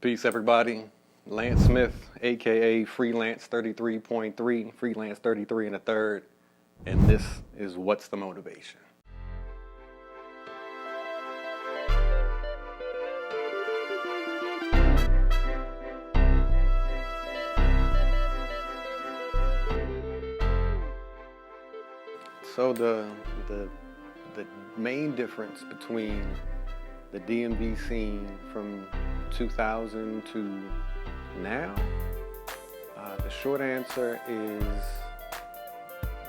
Peace, everybody. Lance Smith, aka FREELANCE333.3, FREELANCE33 and a third, and this is What's the Motivation? So the main difference between the DMV scene from 2000 to now, the short answer is,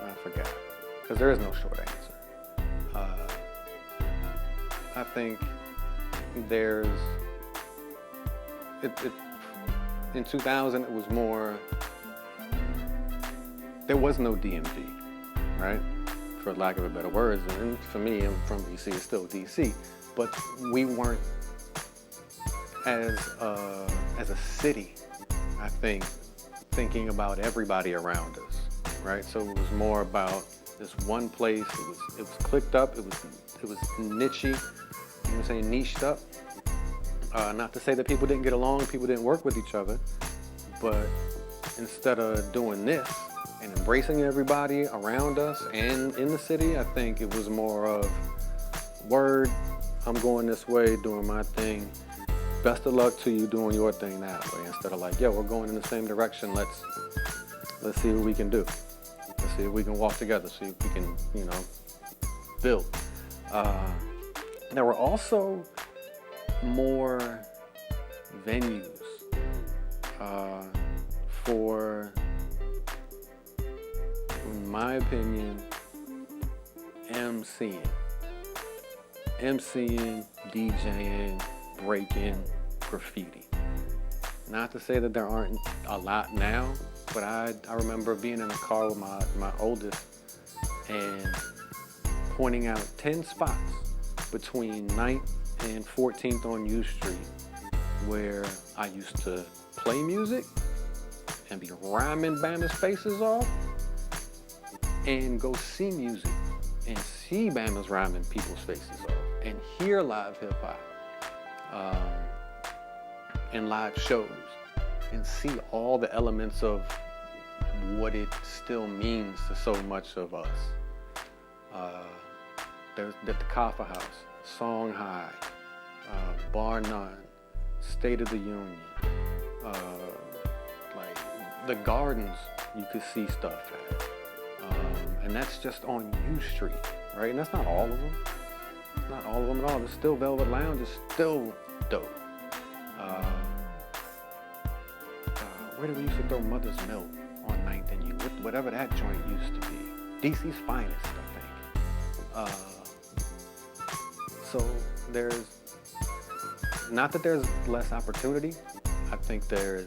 I forgot, because there is no short answer. I think there's, in 2000 it was more, there was no DMV, right? For lack of a better words, and for me, I'm from DC, it's still DC, but we weren't as a city, I think, thinking about everybody around us, right? So it was more about this one place. It was clicked up. It was niche-y. You know what I'm saying? Niched up. Not to say that people didn't get along, people didn't work with each other, but instead of doing this and embracing everybody around us and in the city, I think it was more of, word, I'm going this way, doing my thing. Best of luck to you doing your thing that way, instead of like, yo, we're going in the same direction. Let's see what we can do. Let's see if we can walk together. See if we can, build. There were also more venues for, in my opinion, MCing, DJing, breaking, graffiti. Not to say that there aren't a lot now, but I remember being in a car with my oldest and pointing out 10 spots between 9th and 14th on U Street where I used to play music and be rhyming Bama's faces off, and go see music and see Bama's rhyming people's faces off, and hear live hip hop and live shows, and see all the elements of what it still means to so much of us. There's the Coffee House, Song High, Bar None, State of the Union, like the Gardens you could see stuff at. And that's just on U Street, right? And that's not all of them. Not all of them at all. There's still Velvet Lounge, is still dope. Where did we used to throw Mother's Milk on 9th and U? Whatever that joint used to be. DC's finest, I think. So there's, not that there's less opportunity. I think I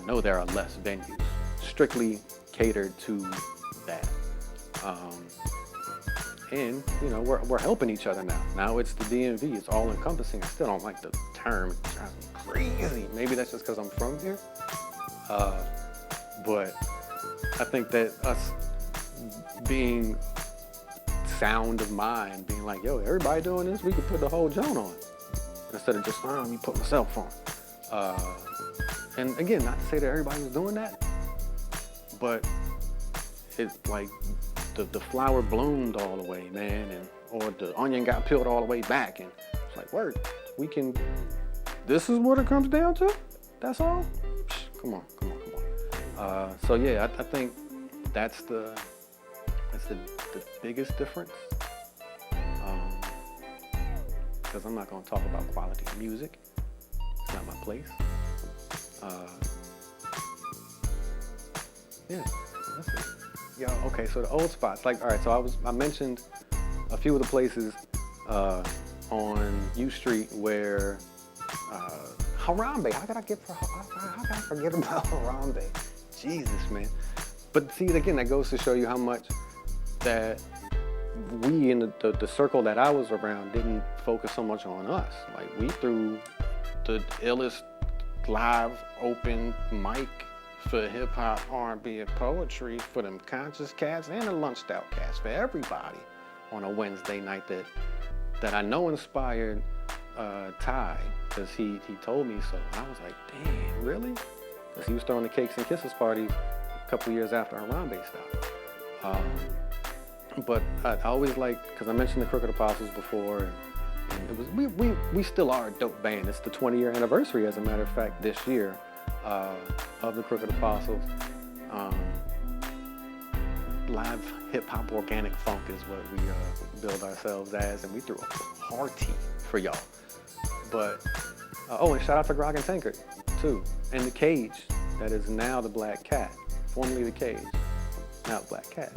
know there are less venues strictly catered to that. And we're helping each other now. Now it's the DMV, it's all encompassing. I still don't like the term, it drives me crazy. Maybe that's just because I'm from here. But I think that us being sound of mind, being like, yo, everybody doing this, we could put the whole joint on. Instead of just, let me put myself on. And again, not to say that everybody was doing that, but it's like the flower bloomed all the way, man, or the onion got peeled all the way back, and it's like, word, we can, this is what it comes down to? That's all? Come on. So yeah, I think that's the biggest difference. Because I'm not gonna talk about quality of music. It's not my place. Yeah, that's it. Yo, okay, so the old spots, like, all right, so I mentioned a few of the places on U Street where Harambe, how could I forget about Harambe? Jesus, man. But see, again, that goes to show you how much that we in the circle that I was around didn't focus so much on us. Like, we threw the illest live open mic for hip hop, R&B, and poetry for them conscious cats and the lunched out cats, for everybody on a Wednesday night that I know inspired tie, because he told me so. And I was like, damn, really? Because he was throwing the Cakes and Kisses parties a couple years after Harambe stopped. But I always because I mentioned the Crooked Apostles before, and it was we still are a dope band. It's the 20-year anniversary, as a matter of fact, this year of the Crooked Apostles. Live hip-hop organic funk is what we build ourselves as, and we threw a party for y'all. But and shout out to Grog and Tankard too, and the Cage, that is now the Black Cat, formerly the Cage, now the Black Cat.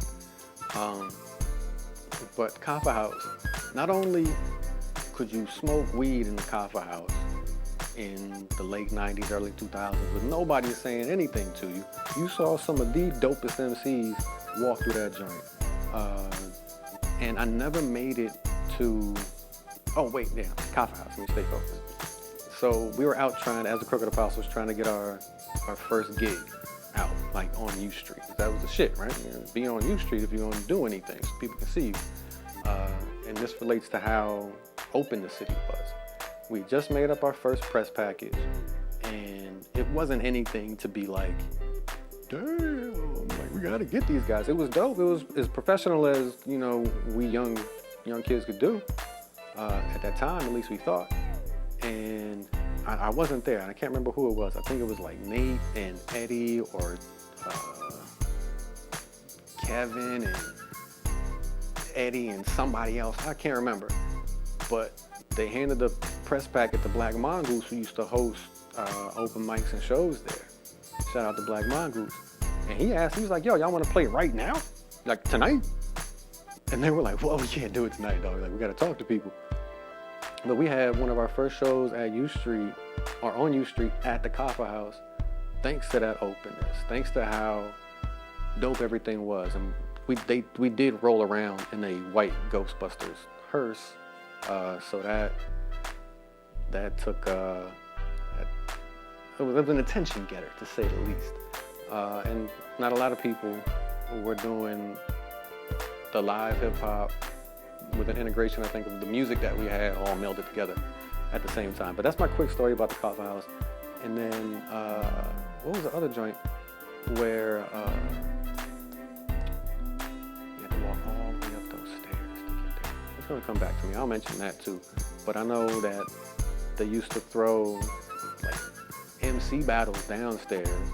But Copper House, not only could you smoke weed in the Copper House in the late 90s, early 2000s with nobody saying anything to you, you saw some of the dopest MCs walk through that joint. And I never made it to, Copper House, let me stay focused. So we were out as the Crooked Apostles, trying to get our first gig out, like on U Street. That was the shit, right? You know, being on U Street if you're gonna do anything, so people can see you. And this relates to how open the city was. We just made up our first press package, and it wasn't anything to be like, damn, like we gotta get these guys. It was dope. It was as professional as, you know, we young kids could do at that time, at least we thought. And I wasn't there, and I can't remember who it was. I think it was like Nate and Eddie or Kevin and Eddie and somebody else. I can't remember. But they handed the press packet to Black Mongoose, who used to host open mics and shows there. Shout out to Black Mongoose. And he was like, yo, y'all want to play right now? Like tonight? And they were like, well, we can't do it tonight, dog. Like, we got to talk to people. But we had one of our first shows at U Street, or on U Street at the Copper House, thanks to that openness, thanks to how dope everything was. And we did roll around in a white Ghostbusters hearse, so that took it was an attention getter, to say the least. And not a lot of people were doing the live hip hop with an integration, I think, of the music that we had all melded together at the same time. But that's my quick story about the Copper House. And then, what was the other joint where you had to walk all the way up those stairs to get there? It's gonna come back to me. I'll mention that too. But I know that they used to throw like MC battles downstairs,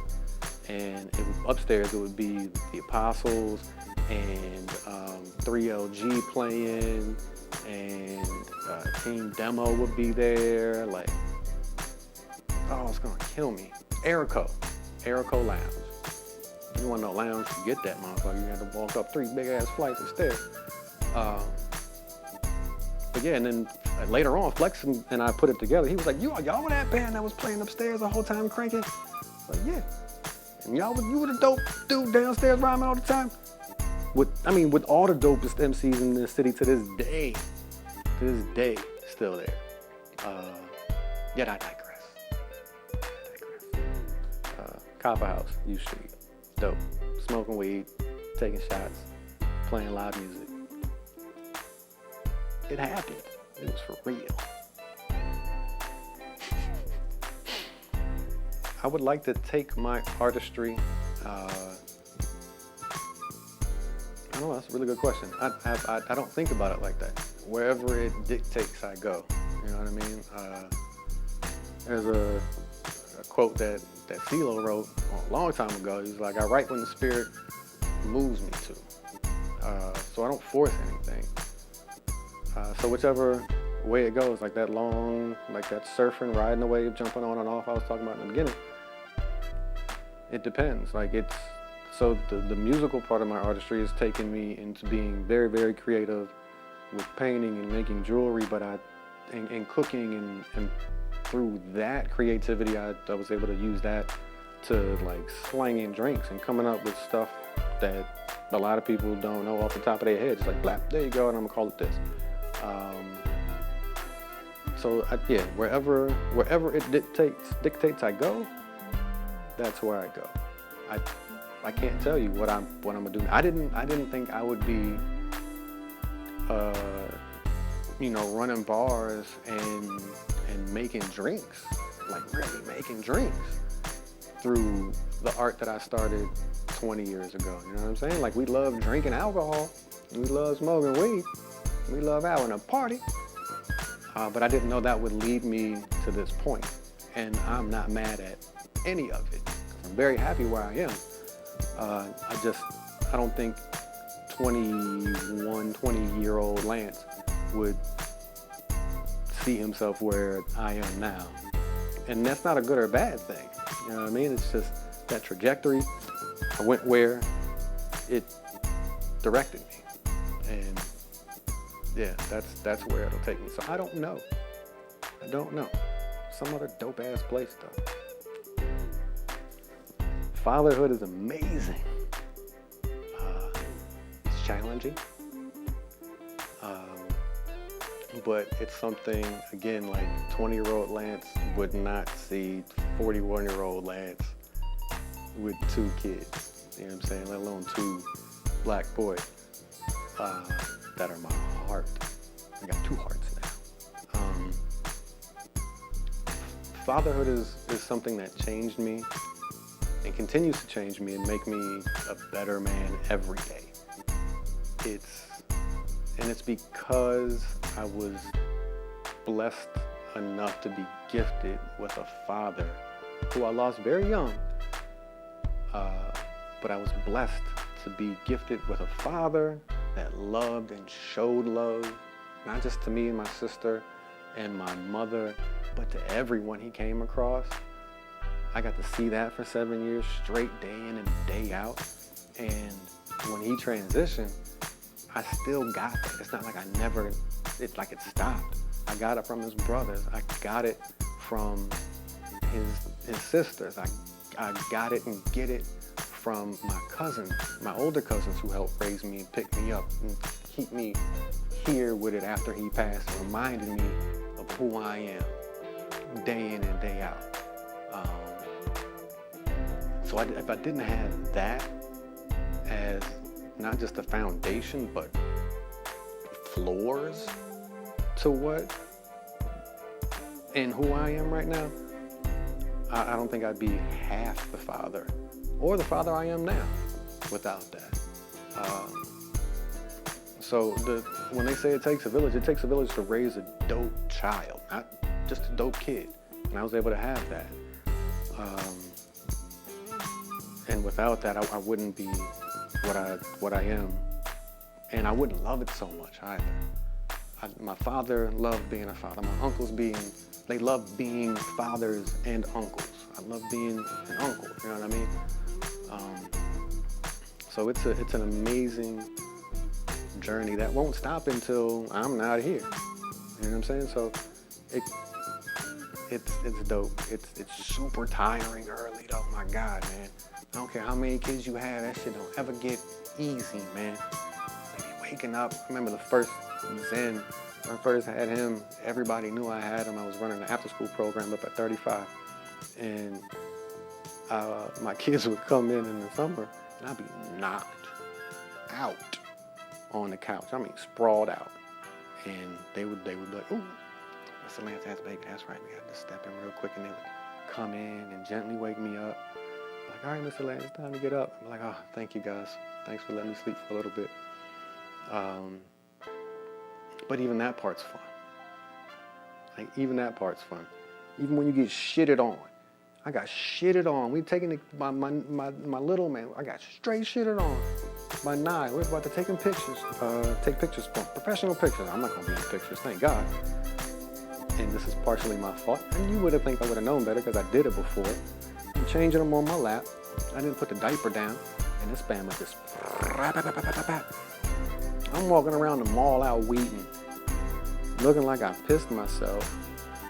and upstairs it would be the Apostles and 3LG playing, and Team Demo would be there. Like, oh, it's gonna kill me. Aerico Lounge. If you want no lounge, you get that motherfucker. You had to walk up 3 big ass flights of stairs. But yeah, and then later on, Flex and I put it together. He was like, y'all were that band that was playing upstairs the whole time cranking? Like, yeah. And you were the dope dude downstairs rhyming all the time? With all the dopest MCs in the city to this day, still there. Yet I digress. Copper House, U Street, dope. Smoking weed, taking shots, playing live music. It happened. It was for real. I would like to take my artistry. I don't know, that's a really good question. I don't think about it like that. Wherever it dictates, I go. You know what I mean? There's a quote that CeeLo wrote a long time ago. He's like, I write when the spirit moves me to. So I don't force anything. So whichever way it goes, like that surfing, riding the wave, jumping on and off I was talking about in the beginning, it depends. So the musical part of my artistry has taken me into being very, very creative with painting and making jewelry, but and cooking, and through that creativity, I was able to use that to like slanging drinks and coming up with stuff that a lot of people don't know off the top of their head. It's like, blap, there you go, and I'm gonna call it this. Wherever it dictates I go, that's where I go. I can't tell you what I'm gonna do. I didn't think I would be you know, running bars and making drinks, like really making drinks through the art that I started 20 years ago. You know what I'm saying? Like, we love drinking alcohol, we love smoking weed, we love having a party, but I didn't know that would lead me to this point. And I'm not mad at any of it. I'm very happy where I am. I don't think 20-year-old Lance would see himself where I am now. And that's not a good or bad thing. You know what I mean? It's just that trajectory. I went where it directed me. And yeah, that's where it'll take me. So I don't know. Some other dope ass place though. Fatherhood is amazing. It's challenging. But it's something, again, like 20-year-old Lance would not see 41-year-old Lance with 2 kids. You know what I'm saying? Let alone 2 black boys that are my heart. I got 2 hearts now. Fatherhood is something that changed me and continues to change me and make me a better man every day. It's because I was blessed enough to be gifted with a father who I lost very young. But I was blessed to be gifted with a father that loved and showed love, not just to me and my sister and my mother, but to everyone he came across. I got to see that for 7 years straight, day in and day out. And when he transitioned, I still got that. It's not like it stopped. I got it from his brothers. I got it from his sisters. I got it and get it from my cousins, my older cousins who helped raise me and pick me up and keep me here with it after he passed, and reminded me of who I am day in and day out. So if I didn't have that as not just a foundation, but floors to what and who I am right now, I don't think I'd be half the father or the father I am now without that. So when they say it takes a village to raise a dope child, not just a dope kid. And I was able to have that. And without that, I wouldn't be what I am, and I wouldn't love it so much either. My father loved being a father. My uncles they loved being fathers and uncles. I love being an uncle. You know what I mean? So it's an amazing journey that won't stop until I'm not here. You know what I'm saying? So it's dope. It's super tiring early though. My God, man. I don't care how many kids you have, that shit don't ever get easy, man. They be waking up. I remember the first Zen, when I first had him, everybody knew I had him. I was running an after-school program up at 35. And my kids would come in the summer, and I'd be knocked out on the couch. I mean, sprawled out. And they would be like, ooh, Mr. Lance has baby. That's right, we got to step in real quick. And they would come in and gently wake me up. Like, all right, Mr. Lance, it's time to get up. I'm like, oh, thank you guys. Thanks for letting me sleep for a little bit. But even that part's fun. Like, even that part's fun. Even when you get shitted on. I got shitted on. We taking my little man. I got straight shitted on by 9. We're about to take pictures. Take pictures, professional pictures. I'm not gonna be in pictures, thank God. And this is partially my fault. And you would have think I would have known better because I did it before. I'm changing them on my lap. I didn't put the diaper down, and this spam was just. I'm walking around the mall out Wheaton, looking like I pissed myself.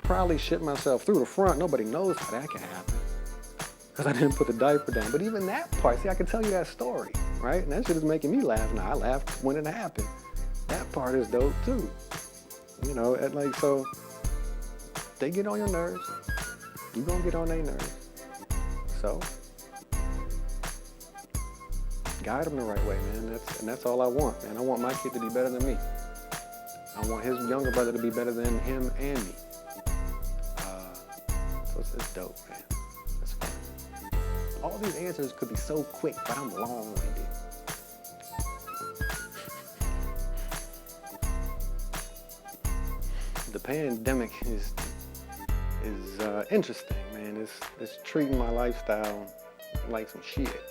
Probably shit myself through the front. Nobody knows how that can happen because I didn't put the diaper down. But even that part, see, I can tell you that story, right? And that shit is making me laugh now. I laughed when it happened. That part is dope too. You know, so they get on your nerves. You gonna get on their nerves. So guide them the right way, man. That's all I want, man. I want my kid to be better than me. I want his younger brother to be better than him and me. So it's dope, man. It's fun. All these answers could be so quick, but I'm long-winded. The pandemic is interesting, man. It's treating my lifestyle like some shit.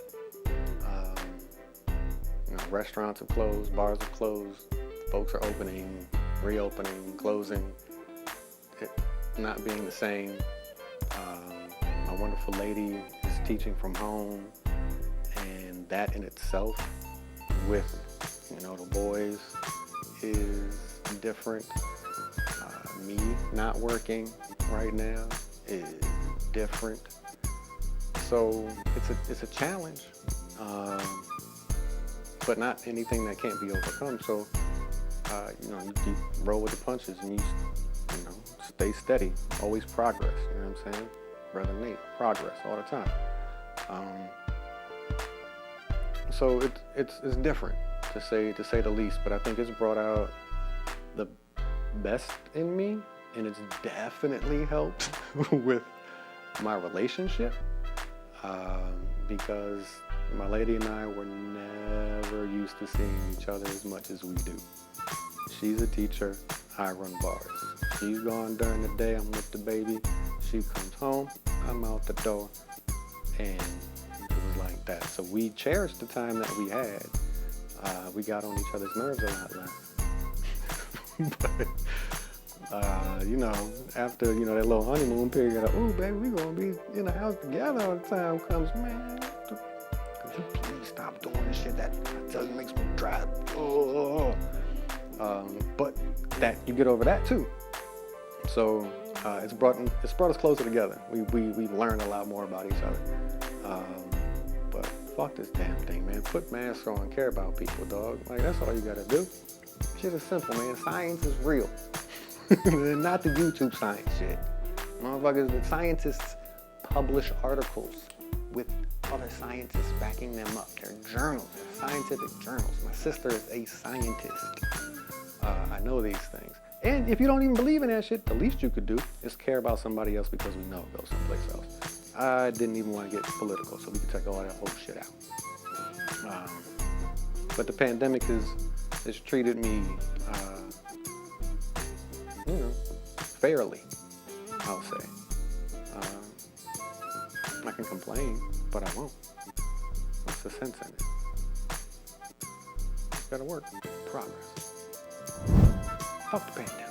Restaurants have closed, bars have closed, folks are opening, reopening, closing, it not being the same. My wonderful lady is teaching from home, and that in itself, with the boys, is different. Me not working right now is different. So it's a challenge. But not anything that can't be overcome. So, you roll with the punches and you stay steady. Always progress. You know what I'm saying? Brother Nate, progress all the time. So it's different to say the least. But I think it's brought out the best in me, and it's definitely helped with my relationship because my lady and I were never used to seeing each other as much as we do. She's a teacher, I run bars. She's gone during the day, I'm with the baby. She comes home, I'm out the door. And it was like that. So we cherished the time that we had. We got on each other's nerves a lot less. But, after, that little honeymoon period, oh, baby, we gonna be in the house together all the time comes, man. Could you please stop doing this shit that I tell you makes me dry? But that you get over that too. So it's brought us closer together. We learned a lot more about each other. But fuck this damn thing, man. Put masks on, care about people, dog. Like that's all you gotta do. Shit is simple, man. Science is real. Not the YouTube science shit. Motherfuckers, the scientists publish articles with other scientists backing them up. They're journals, they're scientific journals. My sister is a scientist. I know these things. And if you don't even believe in that shit, the least you could do is care about somebody else because we know it goes someplace else. I didn't even want to get political, so we could take all that whole shit out. But the pandemic has treated me, fairly, I'll say. I can complain, but I won't. What's the sense in it? Gotta work. Progress. Fuck the pandemic.